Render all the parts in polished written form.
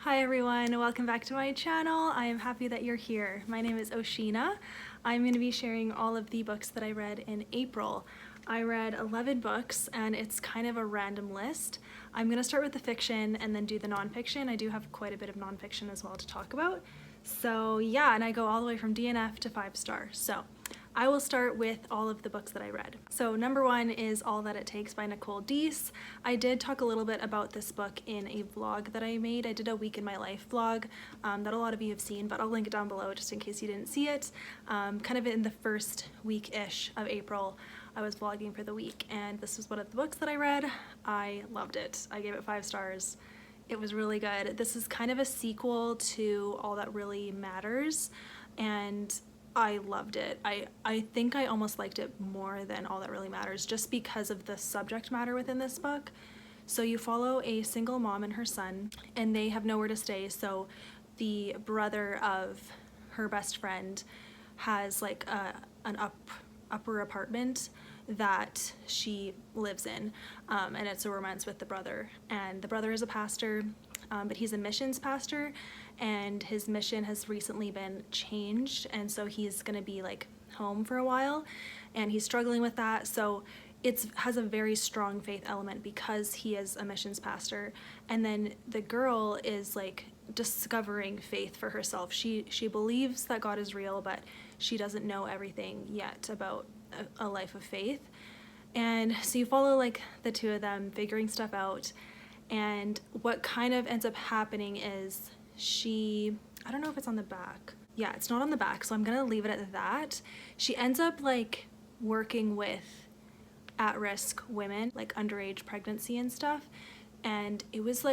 Hi everyone, welcome back to my channel. I am happy that you're here. My name is Oceana. I'm going to be sharing all of the books that I read in April. I read 11 books and it's kind of a random list. I'm going to start with the fiction and then do the nonfiction. I do have quite a bit of nonfiction as well to talk about. So yeah, and I go all the way from DNF to 5-star. So I will start with all of the books that I read. So number one is All That It Takes by Nicole Deese. I did talk a little bit about this book in a vlog that I made. I did a week in my life vlog that a lot of you have seen, but I'll link it down below just in case you didn't see it. Kind of in the first week-ish of April, I was vlogging for the week, and this was one of the books that I read. I loved it. I gave it 5 stars. It was really good. This is kind of a sequel to All That Really Matters, and I loved it. I think I almost liked it more than All That Really Matters just because of the subject matter within this book. So you follow a single mom and her son, and they have nowhere to stay, so the brother of her best friend has like an upper apartment that she lives in, and it's a romance with the brother. And the brother is a pastor, but he's a missions pastor, and his mission has recently been changed, and so he's gonna be like home for a while, and he's struggling with that. So it has a very strong faith element because he is a missions pastor. And then the girl is like discovering faith for herself. She believes that God is real, but she doesn't know everything yet about a life of faith. And so you follow like the two of them figuring stuff out, and what kind of ends up happening is I don't know if it's on the back. Yeah, it's not on the back, so I'm gonna leave it at that. She ends up like working with at-risk women, like underage pregnancy and stuff, and it was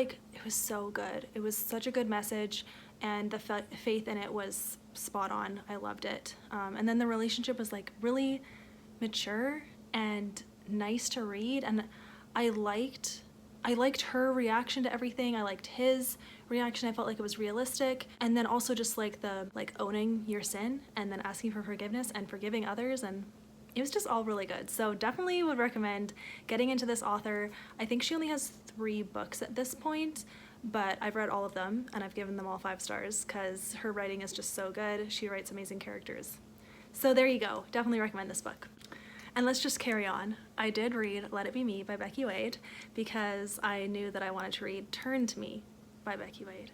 so good. It was such a good message, and the faith in it was spot on. I loved it. And then the relationship was like really mature and nice to read, and I liked her reaction to everything. I liked his reaction. I felt like it was realistic. And then also just like the owning your sin and then asking for forgiveness and forgiving others, and it was just all really good. So definitely would recommend getting into this author. I think she only has 3 books at this point, but I've read all of them and I've given them all 5 stars because her writing is just so good. She writes amazing characters. So there you go. Definitely recommend this book. And let's just carry on. I did read Let It Be Me by Becky Wade because I knew that I wanted to read Turn to Me by Becky Wade.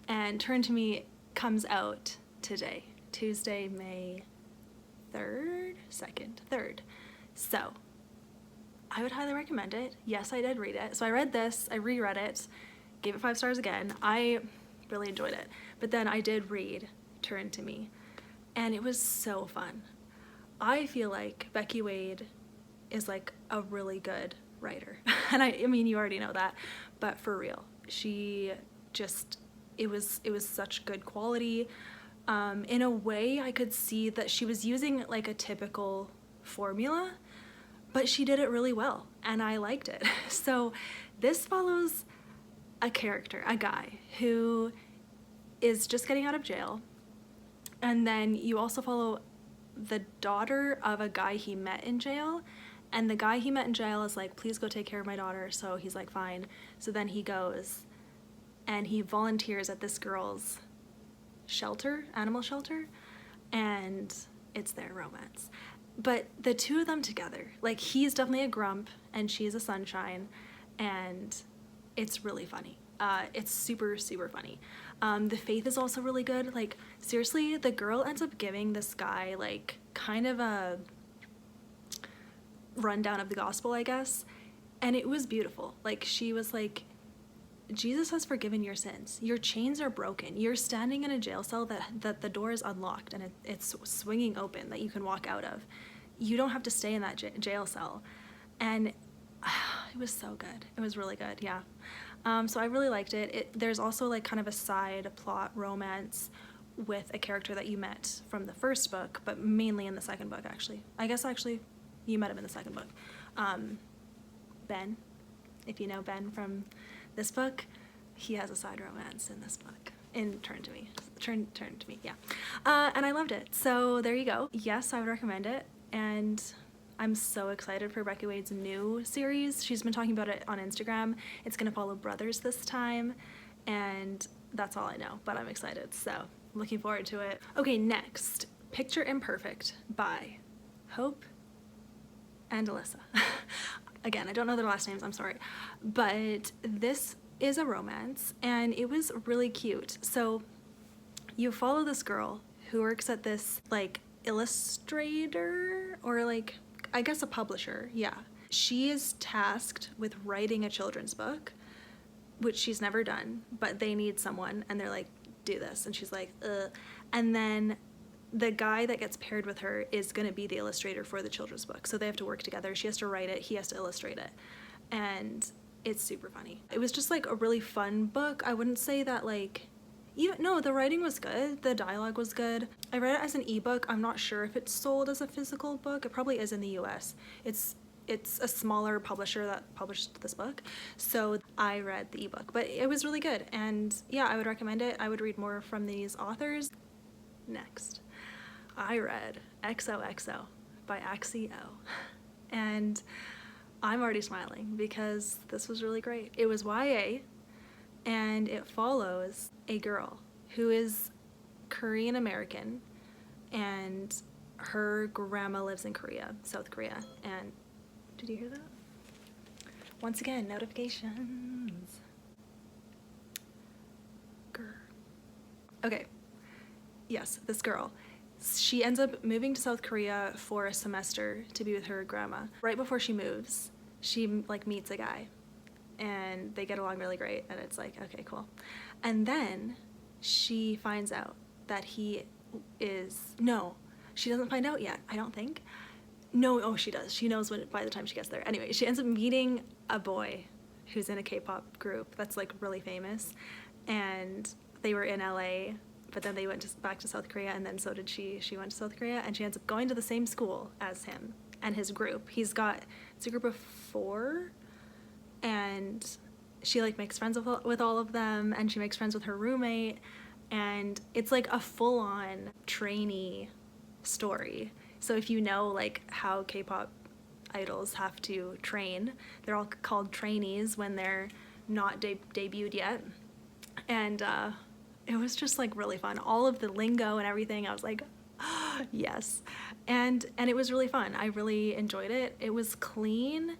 And Turn to Me comes out today, Tuesday, May 3rd? 3rd. So I would highly recommend it. Yes, I did read it. So I read this, I reread it, gave it 5 stars again. I really enjoyed it. But then I did read Turn to Me, and it was so fun. I feel like Becky Wade is like a really good writer. And I mean, you already know that, but for real, she just, it was such good quality. In a way, I could see that she was using like a typical formula, but she did it really well, and I liked it. So this follows a character, a guy who is just getting out of jail, and then you also follow the daughter of a guy he met in jail, and the guy he met in jail is like, please go take care of my daughter. So he's like, fine. So then he goes and he volunteers at this girl's shelter, animal shelter, and it's their romance. But the two of them together, like, he's definitely a grump and she's a sunshine, and it's really funny. It's super, super funny. The faith is also really good. Like, seriously, the girl ends up giving this guy like kind of a rundown of the gospel, I guess, and it was beautiful. Like, she was like, Jesus has forgiven your sins. Your chains are broken. You're standing in a jail cell that the door is unlocked and it's swinging open that you can walk out of. You don't have to stay in that jail cell. And it was so good. It was really good, yeah. So I really liked it. There's also like kind of a side plot romance with a character that you met from the first book, but mainly in the second book, actually. I guess actually you met him in the second book. Ben, if you know Ben from this book, he has a side romance in this book, in Turn to Me. Turn to Me, yeah. And I loved it. So there you go. Yes, I would recommend it. And I'm so excited for Becky Wade's new series. She's been talking about it on Instagram. It's gonna follow brothers this time, and That's all I know, but I'm excited, so looking forward to it. Okay, next, Picture Imperfect by Hope and Alyssa. Again, I don't know their last names, I'm sorry. But this is a romance, and it was really cute. So you follow this girl who works at this, like, illustrator, or like, I guess a publisher, yeah. She is tasked with writing a children's book, which she's never done, but they need someone, and they're like, do this. And she's like, ugh. And then the guy that gets paired with her is gonna be the illustrator for the children's book. So they have to work together. She has to write it, he has to illustrate it. And it's super funny. It was just like a really fun book. I wouldn't say that like, no, the writing was good, the dialogue was good. I read it as an ebook. I'm not sure if it's sold as a physical book. It probably is in the US. It's a smaller publisher that published this book, so I read the ebook, but it was really good, and yeah, I would recommend it. I would read more from these authors. Next, I read XOXO by Axie Oh, and I'm already smiling because this was really great. It was YA, and it follows a girl who is Korean American, and her grandma lives in Korea, South Korea, and did you hear that? Once again, notifications. Grr. Okay, yes, this girl. She ends up moving to South Korea for a semester to be with her grandma. Right before she moves, she like meets a guy, and they get along really great, and it's like, okay, cool. And then she finds out that he is, no, she doesn't find out yet, I don't think. No, oh, she does. She knows when by the time she gets there. Anyway, she ends up meeting a boy who's in a K-pop group that's like really famous, and they were in LA, but then they went back to South Korea, and then so did she. She went to South Korea, and she ends up going to the same school as him and his group. It's a group of 4, and she like makes friends with all of them, and she makes friends with her roommate, and it's like a full-on trainee story. So if you know like how K-pop idols have to train, they're all called trainees when they're not debuted yet. And it was just like really fun. All of the lingo and everything, I was like, oh, yes. And it was really fun. I really enjoyed it. It was clean.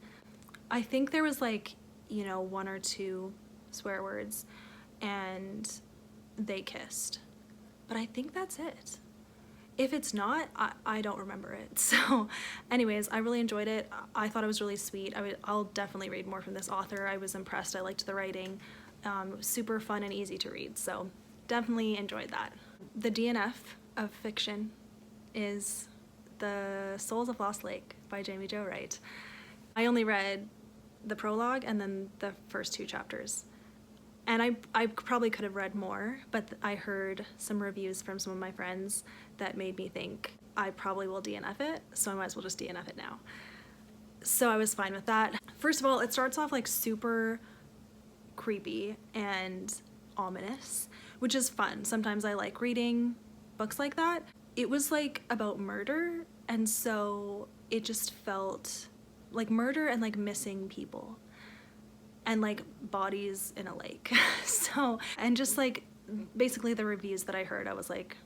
I think there was like, 1 or 2 swear words, and they kissed. But I think that's it. If it's not, I don't remember it. So anyways, I really enjoyed it. I thought it was really sweet. I'll definitely read more from this author. I was impressed. I liked the writing. Super fun and easy to read. So definitely enjoyed that. The DNF of fiction is The Souls of Lost Lake by Jaime Wright. I only read the prologue and then the first 2 chapters. And I probably could have read more, but I heard some reviews from some of my friends that made me think I probably will DNF it, so I might as well just DNF it now. So I was fine with that. First of all, it starts off like super creepy and ominous, which is fun. Sometimes I like reading books like that. It was like about murder, and so it just felt like murder and like missing people. And like bodies in a lake. So, and just like basically the reviews that I heard, I was like,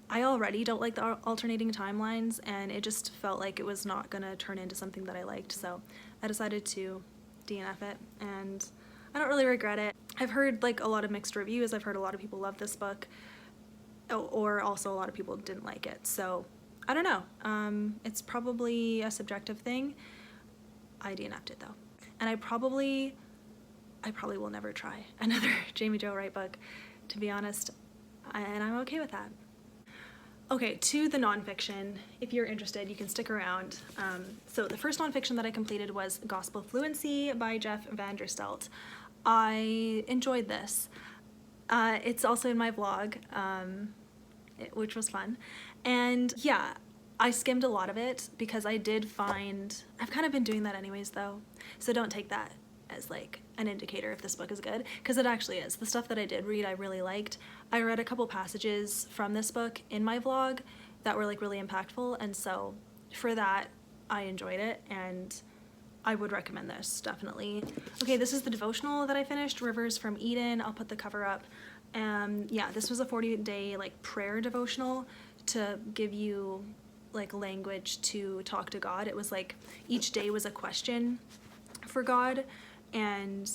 I already don't like the alternating timelines, and it just felt like it was not gonna turn into something that I liked. So I decided to DNF it, and I don't really regret it. I've heard like a lot of mixed reviews. I've heard a lot of people love this book, or also a lot of people didn't like it. So I don't know. It's probably a subjective thing. I DNF'd it though. And I probably will never try another Jaime Wright book, to be honest, and I'm okay with that. Okay, to the nonfiction. If you're interested, you can stick around. So the first nonfiction that I completed was Gospel Fluency by Jeff Vanderstelt. I enjoyed this. It's also in my vlog, which was fun. And yeah, I skimmed a lot of it because I did find, I've kind of been doing that anyways though, so don't take that as like an indicator if this book is good, because it actually is. The stuff that I did read I really liked. I read a couple passages from this book in my vlog that were like really impactful, and so for that I enjoyed it, and I would recommend this, definitely. Okay, this is the devotional that I finished, Rivers from Eden. I'll put the cover up. Yeah, this was a 40-day like prayer devotional to give you like language to talk to God. It was like each day was a question for God, and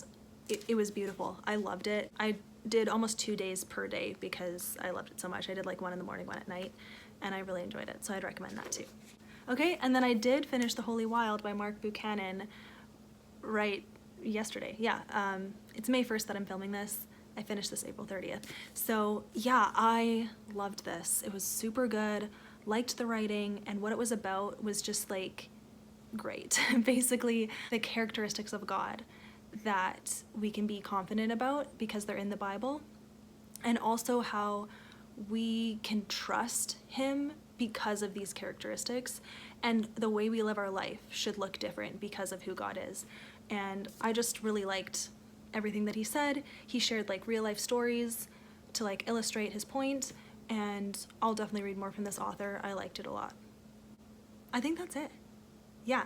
it was beautiful. I loved it. I did almost 2 days per day because I loved it so much. I did like one in the morning, one at night, and I really enjoyed it, so I'd recommend that too. Okay, and then I did finish The Holy Wild by Mark Buchanan right yesterday. Yeah, it's May 1st that I'm filming this. I finished this April 30th. So yeah, I loved this. It was super good, liked the writing, and what it was about was just like great. Basically, the characteristics of God that we can be confident about because they're in the Bible, and also how we can trust him because of these characteristics, and the way we live our life should look different because of who God is. And I just really liked everything that he said. He shared like real life stories to like illustrate his point, and I'll definitely read more from this author. I liked it a lot. I think that's it. Yeah.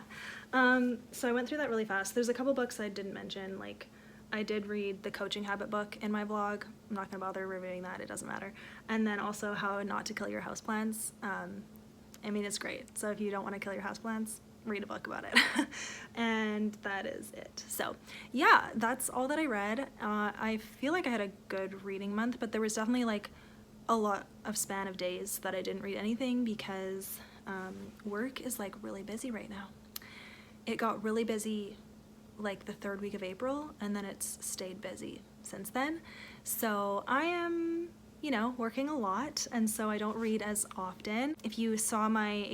So I went through that really fast. There's a couple books I didn't mention, like I did read the Coaching Habit book in my vlog. I'm not gonna bother reviewing that, it doesn't matter. And then also How Not to Kill Your Houseplants. I mean, it's great. So if you don't want to kill your houseplants, read a book about it. And that is it. So yeah, that's all that I read. I feel like I had a good reading month, but there was definitely like a lot of span of days that I didn't read anything because work is like really busy right now. It got really busy like the 3rd week of April, and then it's stayed busy since then. So I am, you know, working a lot, and so I don't read as often. If you saw my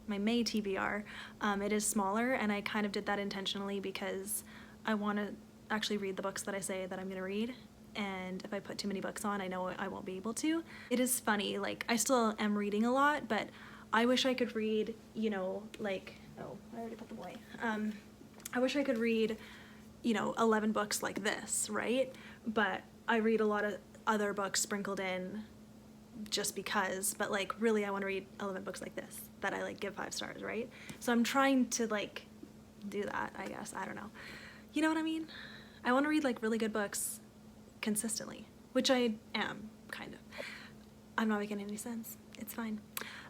my May TBR, it is smaller, and I kind of did that intentionally because I want to actually read the books that I say that I'm gonna read, and if I put too many books on, I know I won't be able to. It is funny, like I still am reading a lot, but I wish I could read, you know, like, oh, I already put them away. I wish I could read, you know, 11 books like this, right? But I read a lot of other books sprinkled in just because, but like really I want to read 11 books like this that I like give 5 stars, right? So I'm trying to like do that, I guess. I don't know. You know what I mean? I want to read like really good books consistently, which I am, kind of. I'm not making any sense. It's fine.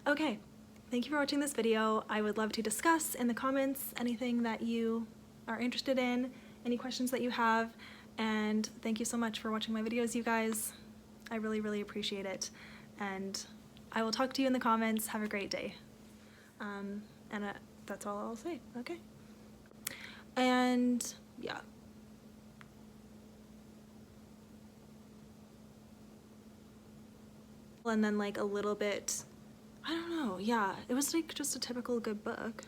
Okay. Thank you for watching this video. I would love to discuss in the comments anything that you are interested in, any questions that you have, and thank you so much for watching my videos, you guys. I really, really appreciate it, and I will talk to you in the comments. Have a great day. That's all I'll say, okay? And yeah. And then like a little bit, I don't know, yeah, it was like just a typical good book.